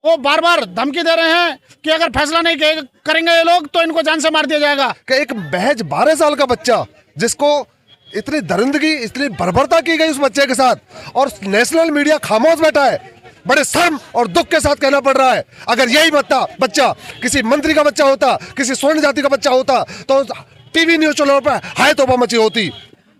वो बार बार धमकी दे रहे हैं कि अगर फैसला नहीं करेंगे ये लोग तो इनको जान से मार दिया जाएगा। कि एक महज 12 साल का बच्चा जिसको इतनी दरिंदगी, इतनी बर्बरता की गई उस बच्चे के साथ, और नेशनल मीडिया खामोश बैठा है। बड़े शर्म और दुख के साथ कहना पड़ रहा है, अगर यही बच्चा किसी मंत्री का बच्चा होता, किसी स्वर्ण जाति का बच्चा होता तो टीवी न्यूज चैनलों पर हाय तौबा मची होती।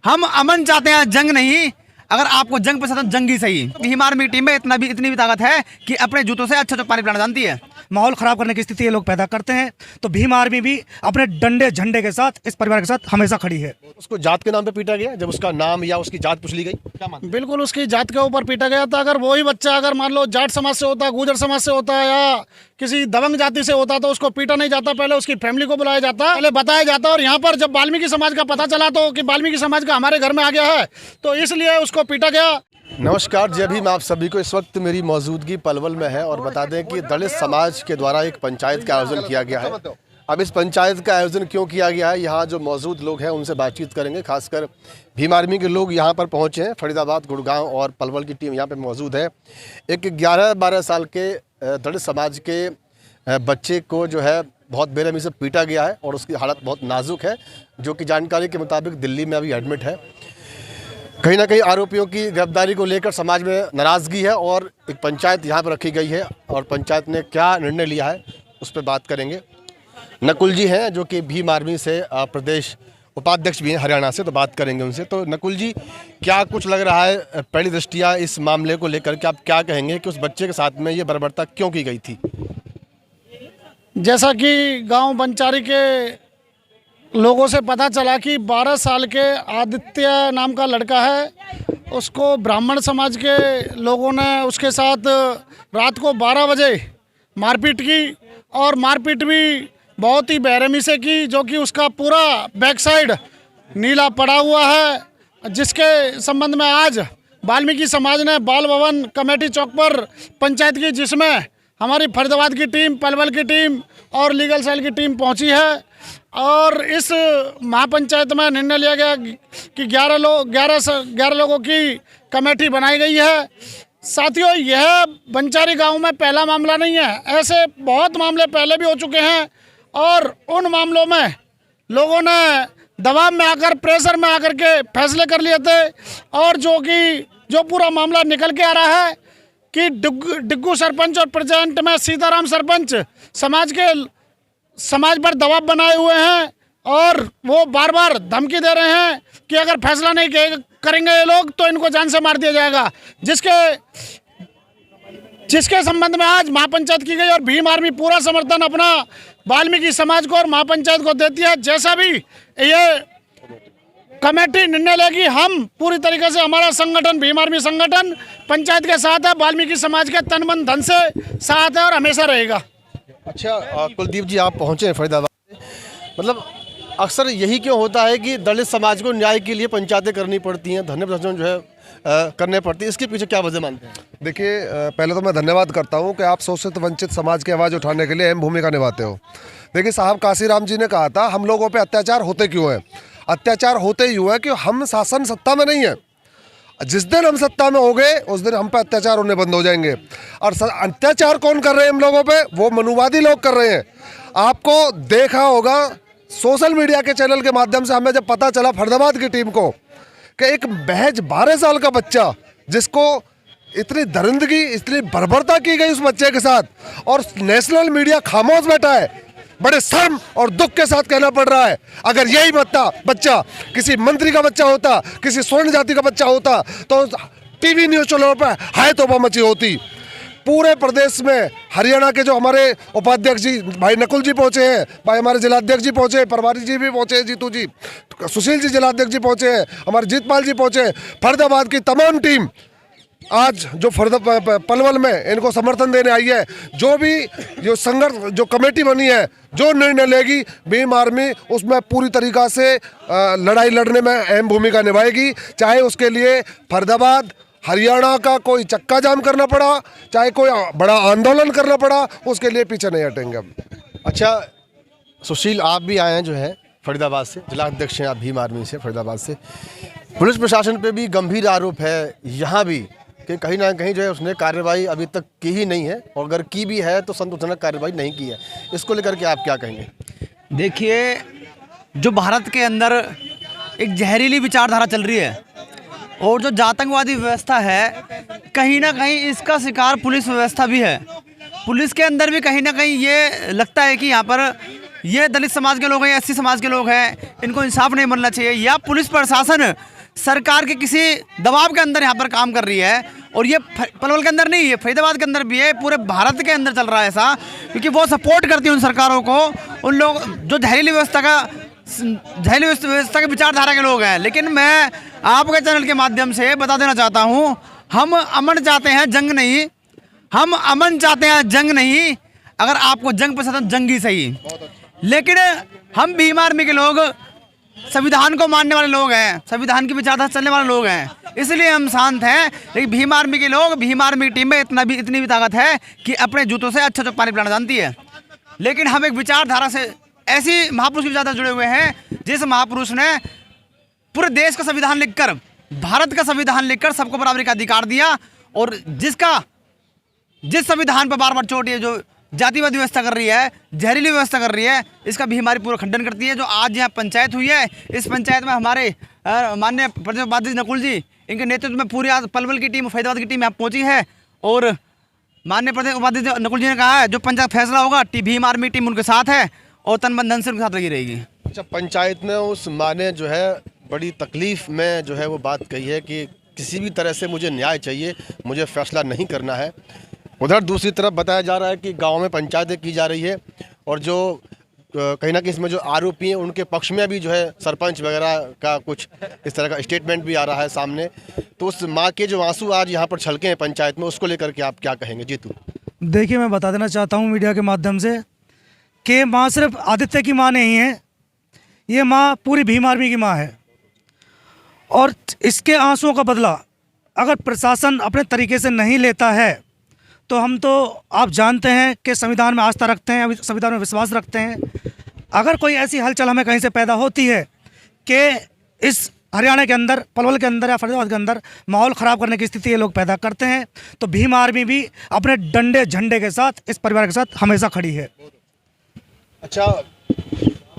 हम अमन चाहते हैं, जंग नहीं। अगर आपको जंग पसंद है तो जंग ही सही। भीम आर्मी टीम में इतनी भी ताकत है कि अपने जूतों से अच्छा पानी पिलाना जानती है। माहौल खराब करने की स्थिति ये लोग पैदा करते हैं, तो भीम आर्मी भी अपने डंडे झंडे के साथ इस परिवार के साथ हमेशा खड़ी है। उसको जात के नाम पे पीटा गया, जब उसका नाम या उसकी जात पूछ ली गई, क्या मानते हैं? बिल्कुल उसकी जात के ऊपर पीटा गया था। अगर वही बच्चा अगर मान लो जाट समाज से होता, गुर्जर समाज से होता या किसी दबंग जाति से होता तो उसको पीटा नहीं जाता, पहले उसकी फैमिली को बुलाया जाता, पहले बताया जाता। और यहाँ पर जब वाल्मीकि समाज का पता चला तो कि वाल्मीकि समाज का हमारे घर में आ गया है तो इसलिए उसको पीटा गया। नमस्कार, जय भीम आप सभी को। इस वक्त मेरी मौजूदगी पलवल में है और बता दें कि दलित समाज के द्वारा एक पंचायत का आयोजन किया गया है। अब इस पंचायत का आयोजन क्यों किया गया है, यहाँ जो मौजूद लोग हैं उनसे बातचीत करेंगे। खासकर भीम आर्मी के लोग यहाँ पर पहुँचे हैं। फरीदाबाद, गुड़गांव और पलवल की टीम यहाँ पर मौजूद है। एक 11-12 साल के दलित समाज के बच्चे को जो है बहुत बेरहमी से पीटा गया है और उसकी हालत बहुत नाजुक है, जो कि जानकारी के मुताबिक दिल्ली में अभी एडमिट है। कहीं ना कहीं आरोपियों की गिरफ्तारी को लेकर समाज में नाराज़गी है और एक पंचायत यहाँ पर रखी गई है और पंचायत ने क्या निर्णय लिया है उस पर बात करेंगे। नकुल जी हैं जो कि भीम आर्मी से प्रदेश उपाध्यक्ष भी हैं हरियाणा से, तो बात करेंगे उनसे। तो नकुल जी, क्या कुछ लग रहा है पहली दृष्टिया इस मामले को लेकर के आप क्या कहेंगे कि उस बच्चे के साथ में ये बर्बरता क्यों की गई थी? जैसा कि गांव बंचारी के लोगों से पता चला कि 12 साल के आदित्य नाम का लड़का है, उसको ब्राह्मण समाज के लोगों ने उसके साथ रात को 12 बजे मारपीट की और मारपीट भी बहुत ही बेरहमी से की, जो कि उसका पूरा बैक साइड नीला पड़ा हुआ है, जिसके संबंध में आज वाल्मीकि समाज ने बाल भवन कमेटी चौक पर पंचायत की, जिसमें हमारी फरीदाबाद की टीम, पलवल की टीम और लीगल सेल की टीम पहुंची है। और इस महापंचायत में निर्णय लिया गया कि 11 लोगों की कमेटी बनाई गई है। साथियों, यह बंचारी गांव में पहला मामला नहीं है, ऐसे बहुत मामले पहले भी हो चुके हैं और उन मामलों में लोगों ने दबाव में आकर, प्रेशर में आकर के फैसले कर लिए थे। और जो पूरा मामला निकल के आ रहा है कि डिग्गू सरपंच और प्रेजेंट में सीताराम सरपंच समाज पर दबाव बनाए हुए हैं और वो बार बार धमकी दे रहे हैं कि अगर फैसला नहीं करेंगे ये लोग तो इनको जान से मार दिया जाएगा, जिसके संबंध में आज महापंचायत की गई। और भीम आर्मी पूरा समर्थन अपना वाल्मीकि समाज को और महापंचायत को देती है। जैसा भी ये कमेटी निर्णय लेगी, हम पूरी तरीके से, हमारा संगठन भीम आर्मी संगठन पंचायत के साथ है, वाल्मीकि समाज के तन मन धन से साथ है और हमेशा रहेगा। अच्छा, कुलदीप जी, आप पहुँचे हैं फरीदाबाद से, मतलब अक्सर यही क्यों होता है कि दलित समाज को न्याय के लिए पंचायतें करनी पड़ती हैं, धरने प्रदर्शन जो है करने पड़ती है, इसके पीछे क्या वजह मानते हैं? देखिए, पहले तो मैं धन्यवाद करता हूं कि आप शोषित वंचित समाज की आवाज़ उठाने के लिए अहम भूमिका निभाते हो। देखिए साहब, काशीराम जी ने कहा था हम लोगों पे अत्याचार होते क्यों हैं? अत्याचार होते ही हुआ है कि हम शासन सत्ता में नहीं है। जिस दिन हम सत्ता में हो गए उस दिन हम पे अत्याचार होने बंद हो जाएंगे। और अत्याचार कौन कर रहे हैं हम लोगों पे? वो मनुवादी लोग कर रहे हैं। आपको देखा होगा सोशल मीडिया के चैनल के माध्यम से, हमें जब पता चला फरीदाबाद की टीम को कि एक महज 12 साल का बच्चा जिसको इतनी दरिंदगी, इतनी बर्बरता की गई उस बच्चे के साथ, और नेशनल मीडिया खामोश बैठा है। बड़े शर्म और दुख के साथ कहना पड़ रहा है, अगर यही बच्चा किसी मंत्री का बच्चा होता, किसी स्वर्ण जाति का बच्चा होता तो टीवी न्यूज चैनलों पर हाय तौबा मची होती। पूरे प्रदेश में हरियाणा के जो हमारे उपाध्यक्ष जी भाई नकुल जी पहुंचे हैं, भाई हमारे जिलाध्यक्ष जी पहुंचे हैं, परवारी जी भी पहुंचे हैं, जीतू जी, सुशील जी जिलाध्यक्ष जी पहुंचे हैं, हमारे जीतपाल जी पहुंचे हैं। फरीदाबाद की तमाम टीम आज जो पलवल में इनको समर्थन देने आई है। जो संघर्ष, जो कमेटी बनी है, जो निर्णय लेगी भीम आर्मी उसमें पूरी तरीक़ा से लड़ाई लड़ने में अहम भूमिका निभाएगी। चाहे उसके लिए फरीदाबाद, हरियाणा का कोई चक्का जाम करना पड़ा, चाहे कोई बड़ा आंदोलन करना पड़ा, उसके लिए पीछे नहीं हटेंगे हम। अच्छा सुशील, आप भी आए हैं जो है फरीदाबाद से, जिलाध्यक्ष हैं आप भीम आर्मी से फरीदाबाद से। पुलिस प्रशासन पे भी गंभीर आरोप है, यहाँ भी कि कहीं ना कहीं जो है उसने कार्रवाई अभी तक की ही नहीं है, और अगर की भी है तो संतोषजनक कार्रवाई नहीं की है। इसको लेकर के आप क्या कहेंगे? देखिए, जो भारत के अंदर एक जहरीली विचारधारा चल रही है और जो जातंकवादी व्यवस्था है, कहीं ना कहीं इसका शिकार पुलिस व्यवस्था भी है। पुलिस के अंदर भी कहीं ना कहीं ये लगता है कि यहाँ पर ये दलित समाज के लोग हैं, एससी समाज के लोग हैं, इनको इंसाफ नहीं मिलना चाहिए, या पुलिस प्रशासन सरकार के किसी दबाव के अंदर यहाँ पर काम कर रही है। और ये पलवल के अंदर नहीं है, फरीदाबाद के अंदर भी है, पूरे भारत के अंदर चल रहा है ऐसा, क्योंकि वो सपोर्ट करती है उन सरकारों को, उन लोग जो जहरीली व्यवस्था के विचारधारा के लोग हैं। लेकिन मैं आपके चैनल के माध्यम से बता देना चाहता हूँ, हम अमन चाहते हैं, जंग नहीं। हम अमन चाहते हैं, जंग नहीं। अगर आपको जंग पसंद है तो जंग ही सही। लेकिन हम भीम आर्मी के लोग संविधान को मानने वाले लोग हैं, संविधान की विचारधारा चलने वाले लोग हैं, इसलिए हम शांत हैं। लेकिन भीम आर्मी के लोग, भीम आर्मी की टीम में इतनी भी ताकत है कि अपने जूतों से अच्छा पानी पिलाना जानती है। लेकिन हम एक विचारधारा से, ऐसी महापुरुष की विचारधारा जुड़े हुए हैं जिस महापुरुष ने पूरे देश का संविधान लिखकर, भारत का संविधान लिखकर सबको बराबरी का अधिकार दिया, और जिस संविधान पर बार बार चोट है, जो जातिवादी व्यवस्था कर रही है, जहरीली व्यवस्था कर रही है, इसका भी हमारी पूरा खंडन करती है। जो आज यहाँ पंचायत हुई है, इस पंचायत में हमारे माननीय प्रदेश उपाध्यक्ष नकुल जी, इनके नेतृत्व में पूरी आज पलवल की टीम, फरीदाबाद की टीम यहाँ पहुँची है, और माननीय प्रदेश उपाध्यक्ष नकुल जी ने कहा है जो पंचायत फैसला होगा, भीम आर्मी टीम उनके साथ है और तन मन धन से उनके साथ लगी रहेगी। अच्छा, पंचायत में उस माँ ने जो है बड़ी तकलीफ में जो है वो बात कही है कि किसी भी तरह से मुझे न्याय चाहिए, मुझे फैसला नहीं करना है। उधर दूसरी तरफ बताया जा रहा है कि गांव में पंचायतें की जा रही है, और जो कहीं ना कहीं इसमें जो आरोपी हैं उनके पक्ष में भी जो है सरपंच वगैरह का कुछ इस तरह का स्टेटमेंट भी आ रहा है सामने। तो उस माँ के जो आंसू आज यहाँ पर छलके हैं पंचायत में, उसको लेकर के आप क्या कहेंगे? जीतू, देखिए, मैं बता देना चाहता हूँ मीडिया के माध्यम से कि माँ सिर्फ आदित्य की माँ नहीं है, ये माँ पूरी भीम आर्मी की माँ है। और इसके आंसुओं का बदला अगर प्रशासन अपने तरीके से नहीं लेता है तो हम तो, आप जानते हैं कि संविधान में आस्था रखते हैं, संविधान में विश्वास रखते हैं। अगर कोई ऐसी हलचल हमें कहीं से पैदा होती है कि इस हरियाणा के अंदर, पलवल के अंदर या फरीदाबाद के अंदर माहौल ख़राब करने की स्थिति ये लोग पैदा करते हैं, तो भीम आर्मी भी अपने डंडे झंडे के साथ इस परिवार के साथ हमेशा खड़ी है। अच्छा,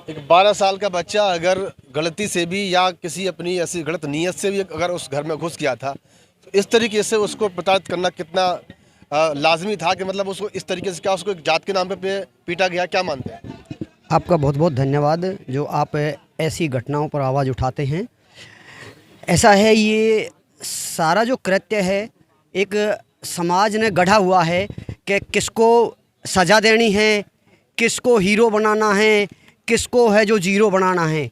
एक 12 साल का बच्चा अगर गलती से भी या किसी अपनी ऐसी गलत नीयत से भी अगर उस घर में घुस गया था, तो इस तरीके से उसको प्रताड़ित करना कितना लाजमी था? कि मतलब उसको इस तरीके से, क्या उसको एक जात के नाम पे पीटा गया? क्या मानते हैं? आपका बहुत बहुत धन्यवाद जो आप ऐसी घटनाओं पर आवाज़ उठाते हैं। ऐसा है, ये सारा जो कृत्य है एक समाज ने गढ़ा हुआ है कि किसको सज़ा देनी है, किसको हीरो बनाना है, किसको है जो जीरो बनाना है।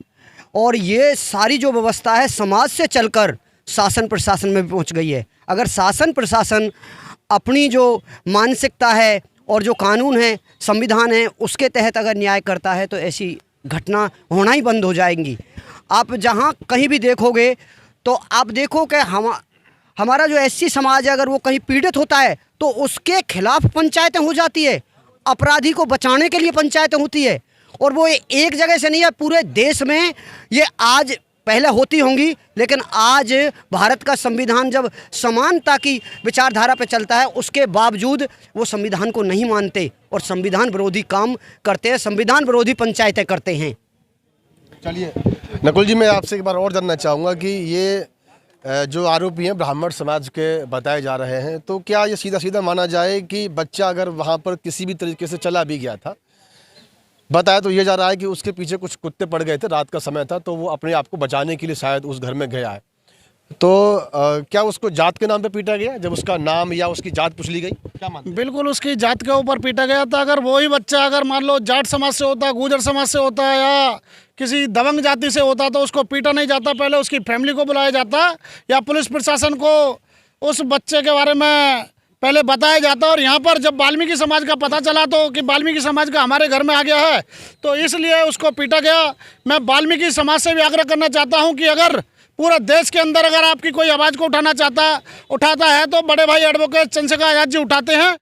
और ये सारी जो व्यवस्था है समाज से चलकर शासन प्रशासन में पहुंच गई है। अगर शासन प्रशासन अपनी जो मानसिकता है और जो कानून है, संविधान है, उसके तहत अगर न्याय करता है तो ऐसी घटना होना ही बंद हो जाएंगी। आप जहां कहीं भी देखोगे तो आप देखो कि हमारा जो एससी समाज है, अगर वो कहीं पीड़ित होता है तो उसके खिलाफ पंचायतें हो जाती है, अपराधी को बचाने के लिए पंचायतें होती है। और वो एक जगह से नहीं है, पूरे देश में ये आज पहले होती होंगी, लेकिन आज भारत का संविधान जब समानता की विचारधारा पे चलता है, उसके बावजूद वो संविधान को नहीं मानते और संविधान विरोधी काम करते हैं, संविधान विरोधी पंचायतें करते हैं। चलिए नकुल जी, मैं आपसे एक बार और जानना चाहूँगा कि ये जो आरोपी हैं ब्राह्मण समाज के बताए जा रहे हैं, तो क्या ये सीधा सीधा माना जाए कि बच्चा अगर वहाँ पर किसी भी तरीके से चला भी गया था, बताया तो ये जा रहा है कि उसके पीछे कुछ कुत्ते पड़ गए थे, रात का समय था, तो वो अपने आप को बचाने के लिए शायद उस घर में गया है, तो क्या उसको जात के नाम पे पीटा गया जब उसका नाम या उसकी जात पूछ ली गई? क्या मानते हैं? बिल्कुल उसकी जात के ऊपर पीटा गया था। अगर वही बच्चा अगर मान लो जाट समाज से होता, गुर्जर समाज से होता या किसी दबंग जाति से होता तो उसको पीटा नहीं जाता, पहले उसकी फैमिली को बुलाया जाता या पुलिस प्रशासन को उस बच्चे के बारे में पहले बताया जाता। और यहाँ पर जब वाल्मीकि समाज का पता चला तो कि वाल्मीकि समाज का हमारे घर में आ गया है, तो इसलिए उसको पीटा गया। मैं वाल्मीकि समाज से भी आग्रह करना चाहता हूँ कि अगर पूरे देश के अंदर अगर आपकी कोई आवाज़ को उठाता है तो बड़े भाई एडवोकेट चंद्रशेखर आज़ाद जी उठाते हैं।